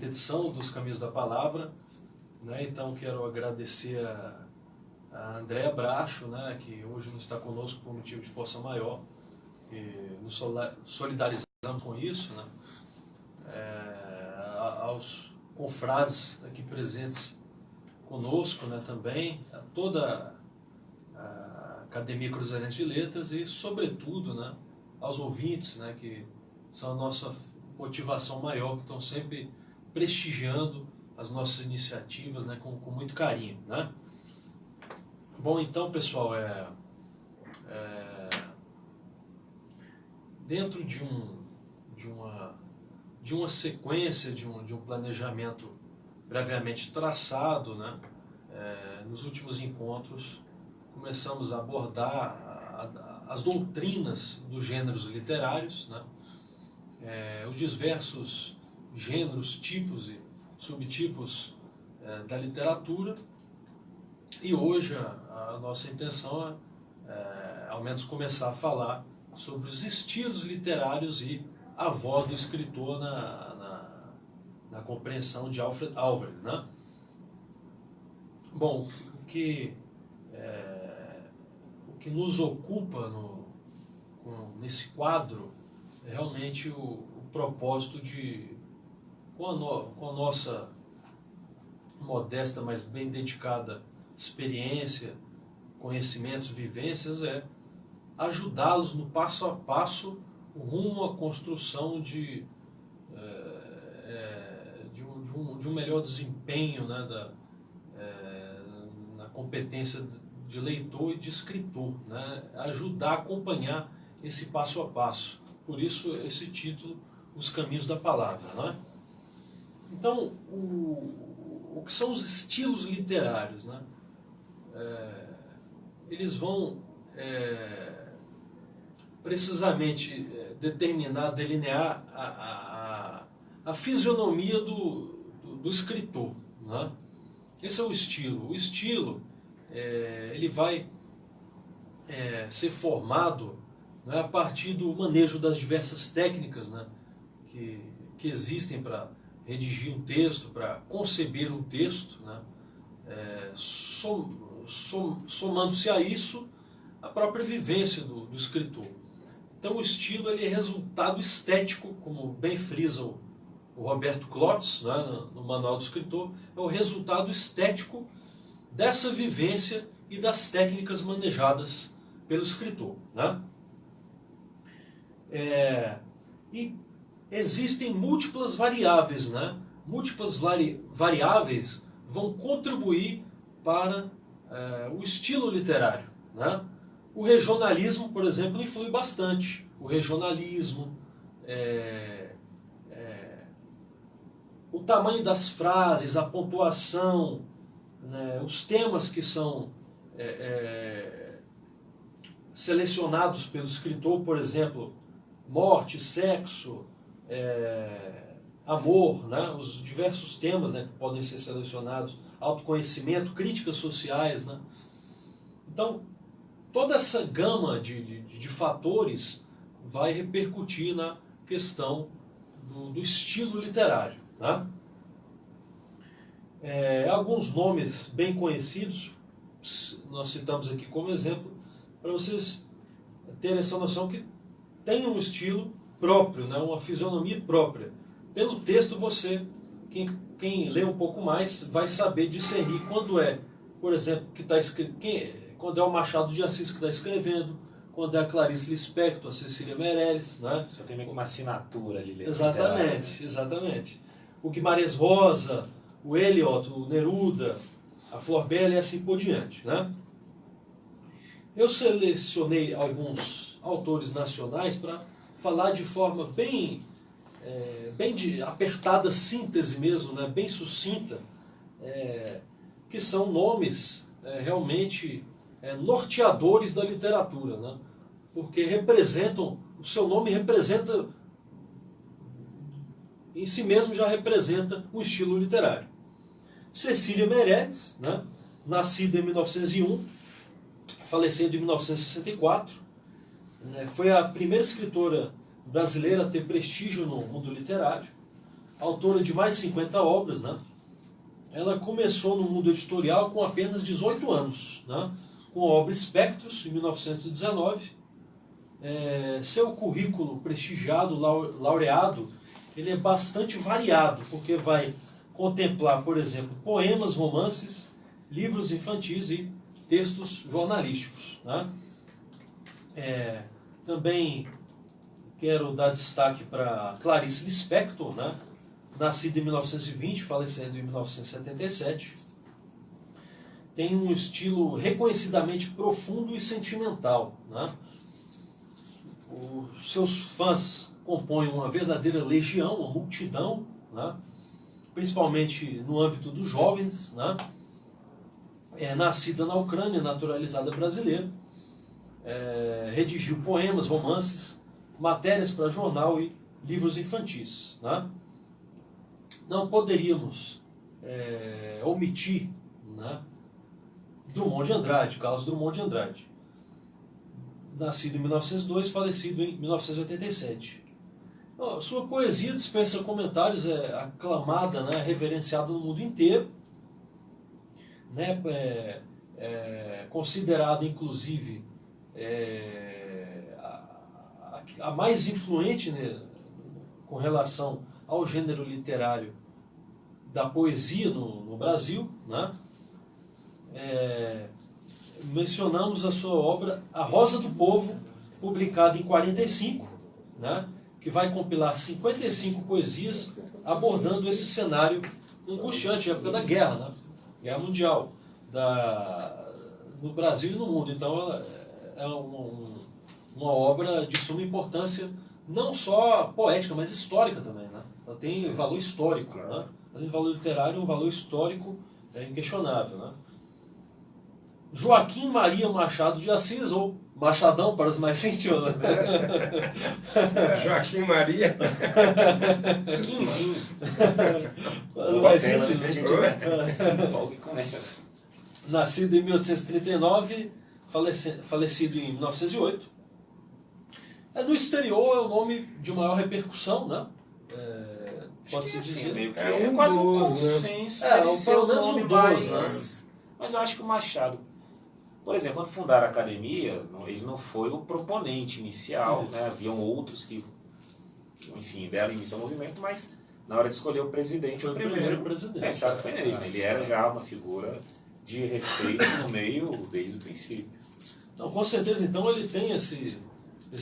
quinta edição dos Caminhos da Palavra, né? Então quero agradecer a Andréa Bracho, né, que hoje não está conosco por motivo de força maior, e nos solidarizamos com isso, né? Aos confrades aqui presentes conosco, né, também, a toda a Academia Cruzeirense de Letras e, sobretudo, né, aos ouvintes, né, que são a nossa motivação maior, que estão sempre prestigiando as nossas iniciativas, né, com muito carinho, né? Bom, então, pessoal, dentro de uma sequência, de um planejamento previamente traçado, né, nos últimos encontros começamos a abordar as doutrinas dos gêneros literários, né, os diversos gêneros, tipos e subtipos da literatura, e hoje a nossa intenção é, ao menos, começar a falar sobre os estilos literários e a voz do escritor na compreensão de Alfred Álvares, né? Bom, o que nos ocupa nesse quadro é realmente o propósito de, com a nossa modesta, mas bem dedicada experiência, conhecimentos, vivências, ajudá-los no passo a passo rumo à construção de um melhor desempenho, né, na competência de leitor e de escritor, né, ajudar a acompanhar esse passo a passo. Por isso esse título, Os Caminhos da Palavra, né? Então, o que são os estilos literários, né? Eles vão precisamente delinear a fisionomia do escritor, né? Esse é o estilo. O estilo ele vai ser formado, né, a partir do manejo das diversas técnicas, né, que existem para redigir um texto, para conceber um texto, né, somando-se a isso a própria vivência do escritor. Então o estilo ele é resultado estético, como bem frisa o Roberto Clotes, né, no Manual do Escritor, é o resultado estético dessa vivência e das técnicas manejadas pelo escritor, né? E existem múltiplas variáveis, né? Múltiplas variáveis vão contribuir para o estilo literário, né? O regionalismo, por exemplo, influi bastante. O regionalismo, o tamanho das frases, a pontuação, né, os temas que são selecionados pelo escritor, por exemplo, morte, sexo, amor, né, os diversos temas, né, que podem ser selecionados, autoconhecimento, críticas sociais, né? Então, toda essa gama de fatores vai repercutir na questão do estilo literário, né? Alguns nomes bem conhecidos, nós citamos aqui como exemplo, para vocês terem essa noção que tem um estilo próprio, né, uma fisionomia própria. Pelo texto, quem lê um pouco mais vai saber discernir quando por exemplo, que está escrito, quando é o Machado de Assis que está escrevendo, quando é a Clarice Lispector, a Cecília Meirelles, né? Você tem meio que uma assinatura ali. Exatamente, exatamente. O Guimarães Rosa, o Eliot, o Neruda, a Flor Bela e assim por diante, né? Eu selecionei alguns autores nacionais para falar de forma bem de apertada síntese mesmo, né? Bem sucinta, que são nomes realmente norteadores da literatura, né? Porque o seu nome representa, em si mesmo já representa um estilo literário. Cecília Meirelles, né? Nascida em 1901, falecida em 1964, né? Foi a primeira escritora brasileira a ter prestígio no mundo literário. autora de mais de 50 obras, né? Ela começou no mundo editorial com apenas 18 anos, né? Com a obra Espectros, em 1919. Seu currículo prestigiado, laureado, ele é bastante variado, porque vai contemplar, por exemplo, poemas, romances, livros infantis e textos jornalísticos, né? Também quero dar destaque para Clarice Lispector, né? Nascida em 1920, falecendo em 1977. Tem um estilo reconhecidamente profundo e sentimental, né? Os seus fãs compõem uma verdadeira legião, uma multidão, né? Principalmente no âmbito dos jovens, né? Nascida na Ucrânia, naturalizada brasileira. Redigiu poemas, romances, matérias para jornal e livros infantis, né? Não poderíamos omitir, né, Drummond de Andrade, Carlos Drummond de Andrade. Nascido em 1902, falecido em 1987. Sua poesia dispensa comentários, é aclamada, né, reverenciada no mundo inteiro, né, considerada inclusive a mais influente, né, com relação ao gênero literário da poesia no Brasil, né? Mencionamos a sua obra A Rosa do Povo, publicada em 1945, né? Que vai compilar 55 poesias abordando esse cenário angustiante, época da guerra, né? Guerra Mundial, no Brasil e no mundo. Então ela é uma obra de suma importância, não só poética, mas histórica também, né? Ela tem valor histórico, né? Além do valor literário, um valor histórico inquestionável, né? Joaquim Maria Machado de Assis, ou Machadão para os mais sentidos, né? Joaquim Maria. Quinzinho. Mais sentido. Nascido em 1839, falecido em 1908. No exterior é o nome de maior repercussão, né? Pode-se dizer. É quase um dos, consenso. né? Pelo menos um dos, né? Mas eu acho que o Machado, por exemplo, quando fundaram a academia, ele não foi o proponente inicial, né? Haviam outros que, enfim, deram início ao movimento, mas na hora de escolher o presidente, foi o primeiro presidente. Pensado foi nele, né? Ele era já uma figura de respeito no meio desde o princípio. Então, com certeza, então, ele tem esse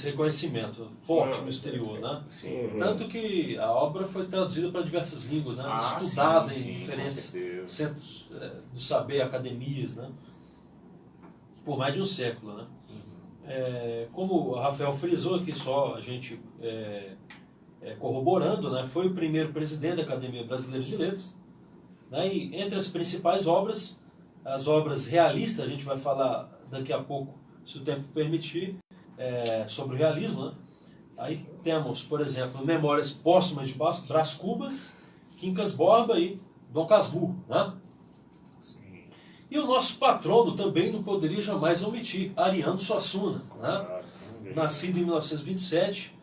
reconhecimento forte no exterior, né? Sim. Tanto que a obra foi traduzida para diversas línguas, né? Estudada sim, em diferentes centros do saber, academias, né? Por mais de um século, né? Como o Rafael frisou aqui, só a gente corroborando, né? Foi o primeiro presidente da Academia Brasileira de Letras, né? E entre as principais obras, as obras realistas, a gente vai falar daqui a pouco, se o tempo permitir, sobre o realismo, né? Aí temos, por exemplo, Memórias Póstumas de Brás Cubas, Quincas Borba e Dom Casmurro, né? Sim. E o nosso patrono também não poderia jamais omitir, Ariano Suassuna, né? Nascido em 1927,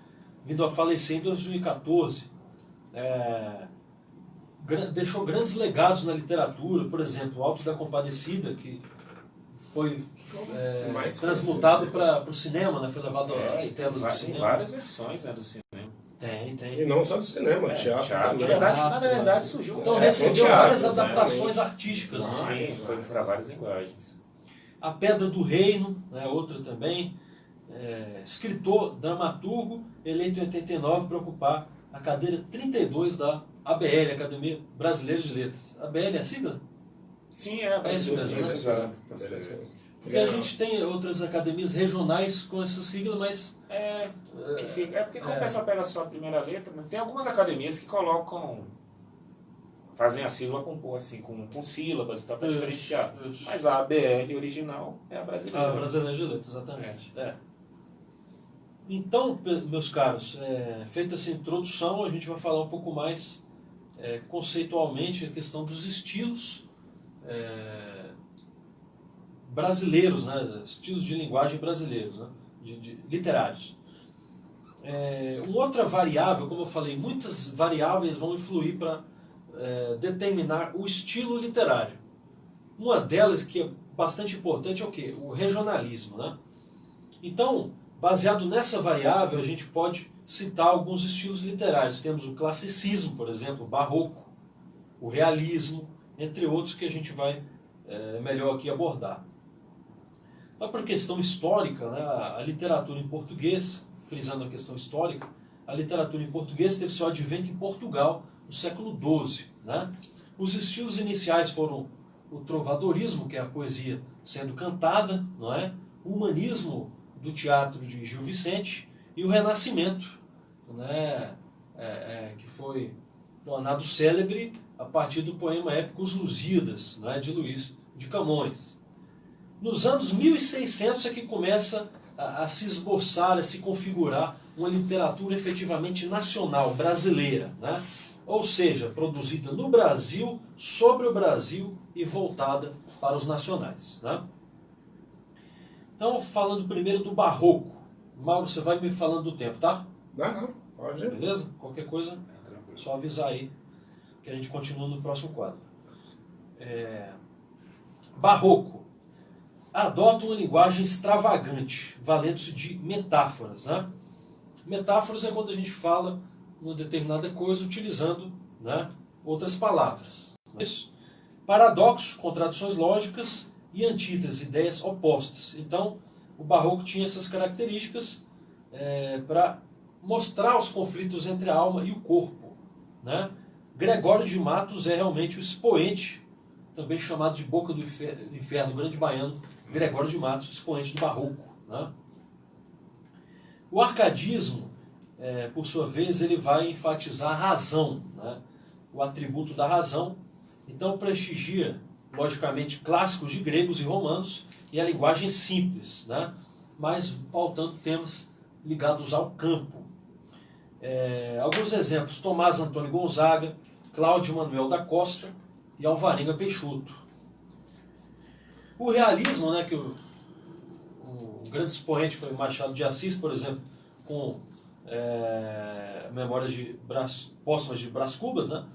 vindo a falecer em 2014. Deixou grandes legados na literatura, por exemplo, o Alto da Compadecida, que foi transmutado para o cinema, né? Foi levado às telas do cinema. Tem várias versões, né, do cinema. Tem. E não só do cinema, teatro também. Na verdade surgiu. Então recebeu várias adaptações artísticas. Sim, foi para várias linguagens. A Pedra do Reino, né, outra também. Escritor, dramaturgo, eleito em 89 para ocupar a cadeira 32 da ABL, Academia Brasileira de Letras. ABL é a sigla? Sim, isso mesmo. Exato. Porque a gente tem outras academias regionais com essa sigla, mas... porque como o pessoal pega só a primeira letra, né? Tem algumas academias que fazem a sigla com sílabas e tal, para diferenciar. Isso. Mas a ABL original é a brasileira. A Brasileira de Letras, exatamente. Então, meus caros, feita essa introdução, a gente vai falar um pouco mais conceitualmente a questão dos estilos brasileiros, né? Estilos de linguagem brasileiros, né? Literários. Uma outra variável, como eu falei, muitas variáveis vão influir para determinar o estilo literário. Uma delas, que é bastante importante, é o quê? O regionalismo, né? Então, baseado nessa variável, a gente pode citar alguns estilos literários. Temos o classicismo, por exemplo, o barroco, o realismo, entre outros que a gente vai melhor aqui abordar. Mas para a questão histórica, né, a literatura em português, frisando a questão histórica, a literatura em português teve seu advento em Portugal no século XII. Né? Os estilos iniciais foram o trovadorismo, que é a poesia sendo cantada, não é? O humanismo do teatro de Gil Vicente e o Renascimento, né? Que foi tornado célebre a partir do poema épico Os Lusíadas, não é? De Luís de Camões. Nos anos 1600 é que começa a se esboçar, a se configurar uma literatura efetivamente nacional, brasileira, né? Ou seja, produzida no Brasil, sobre o Brasil e voltada para os nacionais. Né? Então, falando primeiro do barroco. Mauro, você vai me falando do tempo, tá? Não, pode. Beleza? Qualquer coisa, só avisar aí que a gente continua no próximo quadro. Barroco. Adota uma linguagem extravagante, valendo-se de metáforas. Né? Metáforas é quando a gente fala uma determinada coisa utilizando, né, outras palavras. Isso. Paradoxos, contradições lógicas e antítese, ideias opostas. Então, o barroco tinha essas características para mostrar os conflitos entre a alma e o corpo. Né? Gregório de Matos é realmente o expoente, também chamado de Boca do Inferno, grande baiano, Gregório de Matos, expoente do barroco. Né? O arcadismo, por sua vez, ele vai enfatizar a razão, né? O atributo da razão. Então prestigia, logicamente, clássicos de gregos e romanos e a linguagem simples, né? Mas pautando temas ligados ao campo. Alguns exemplos: Tomás Antônio Gonzaga, Cláudio Manuel da Costa e Alvarenga Peixoto. O realismo, né, que o grande expoente foi Machado de Assis, por exemplo, com Memórias Póstumas de Brás Cubas, né?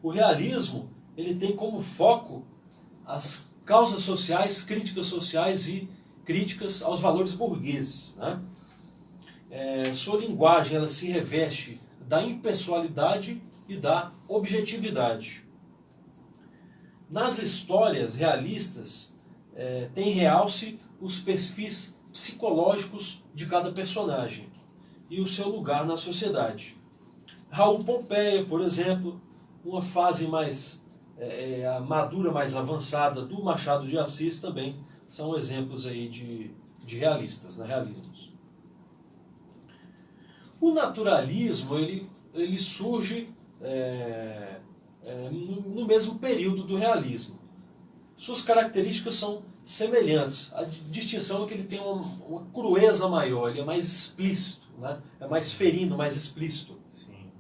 O realismo ele tem como foco as causas sociais, críticas sociais e críticas aos valores burgueses. Né? Sua linguagem ela se reveste da impessoalidade e da objetividade. Nas histórias realistas, tem realce os perfis psicológicos de cada personagem e o seu lugar na sociedade. Raul Pompeia, por exemplo, uma fase mais madura, mais avançada do Machado de Assis também são exemplos aí de realistas, né? Realismos. O naturalismo ele surge no mesmo período do realismo. Suas características são semelhantes. A distinção é que ele tem uma crueza maior, ele é mais explícito, né? É mais ferino, mais explícito. Sim.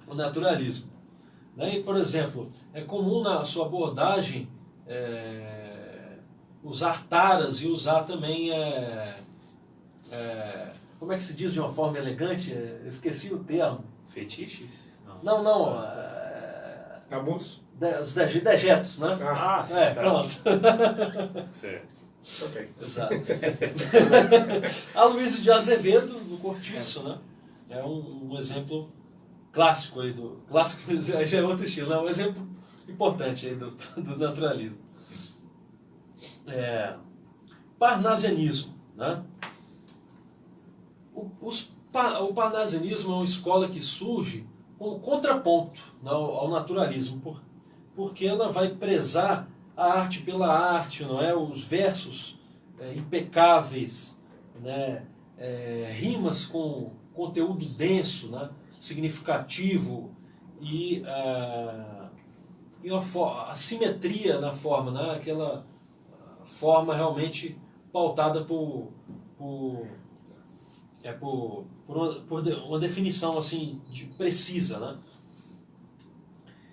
O naturalismo. Né? E, por exemplo, é comum na sua abordagem usar taras e usar também... como é que se diz de uma forma elegante? Esqueci o termo. Fetiches? Não. Tabus? Os dejetos, né? Ah, sim. Pronto. Certo. Ok. Exato. Aloysio de Azevedo, no Cortiço, né? É um exemplo clássico aí do... Clássico já é outro estilo, é um exemplo importante aí do naturalismo. Parnasianismo, né? O parnasianismo é uma escola que surge como contraponto, né, ao naturalismo, porque ela vai prezar a arte pela arte, não é? Os versos impecáveis, né? Rimas com conteúdo denso, né? Significativo e a simetria na forma, né? Aquela forma realmente pautada por uma definição assim precisa, né?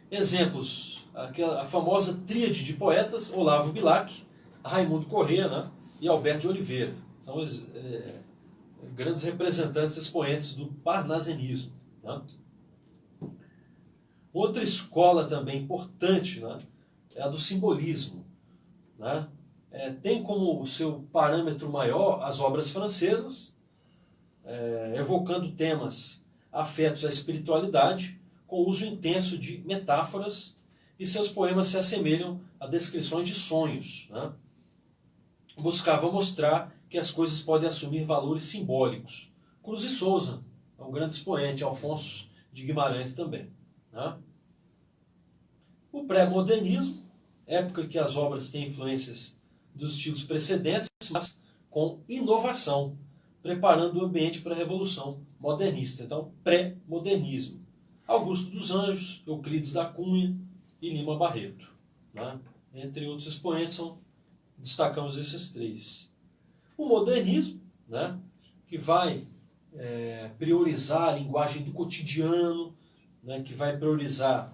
Exemplos: a famosa tríade de poetas, Olavo Bilac, Raimundo Corrêa, né? E Alberto de Oliveira. São grandes representantes, expoentes do parnasianismo. Né? Outra escola também importante, né, é a do simbolismo. Né? Tem como seu parâmetro maior as obras francesas, evocando temas afetos à espiritualidade, com uso intenso de metáforas, e seus poemas se assemelham a descrições de sonhos. Né? Buscava mostrar que as coisas podem assumir valores simbólicos. Cruz e Souza é um grande expoente, Alfonso de Guimarães também. Né? O pré-modernismo, época em que as obras têm influências dos estilos precedentes, mas com inovação, preparando o ambiente para a Revolução Modernista. Então, pré-modernismo. Augusto dos Anjos, Euclides da Cunha e Lima Barreto. Né? Entre outros expoentes, destacamos esses três. O modernismo, né, que vai priorizar a linguagem do cotidiano, né, que vai priorizar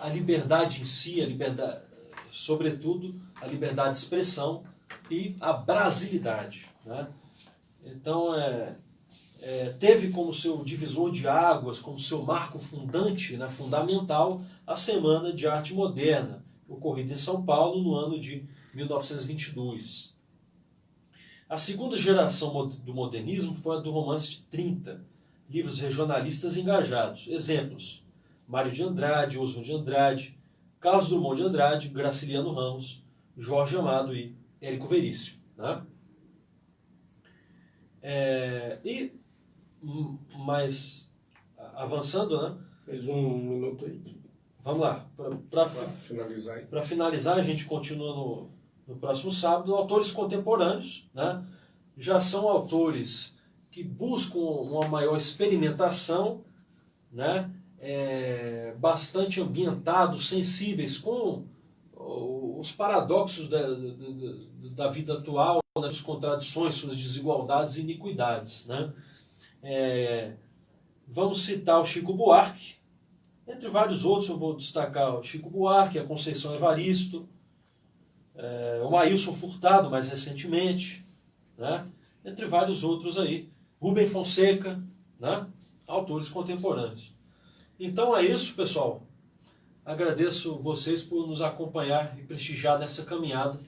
a liberdade em si, a liberdade, sobretudo a liberdade de expressão e a brasilidade. Né? Então, teve como seu divisor de águas, como seu marco fundante, né, fundamental, a Semana de Arte Moderna, ocorrida em São Paulo no ano de 1922. A segunda geração do modernismo foi a do romance de 30, livros regionalistas engajados. Exemplos: Mário de Andrade, Oswald de Andrade, Carlos Drummond de Andrade, Graciliano Ramos, Jorge Amado e Érico Veríssimo. Né? Mas, avançando, né? Mais um minuto aí. Vamos lá. Para finalizar aí. Para finalizar, a gente continua no próximo sábado. Autores contemporâneos, né? Já são autores que buscam uma maior experimentação, né? Bastante ambientados, sensíveis com os paradoxos da vida atual, né? As contradições, suas desigualdades e iniquidades. Né? Vamos citar o Chico Buarque. Entre vários outros, eu vou destacar o Chico Buarque, a Conceição Evaristo, o Maílson Furtado, mais recentemente, né? Entre vários outros aí. Rubem Fonseca, né? Autores contemporâneos. Então é isso, pessoal. Agradeço vocês por nos acompanhar e prestigiar nessa caminhada.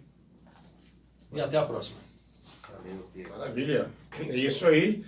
E até a próxima. Valeu, Pedro. Maravilha. É isso aí.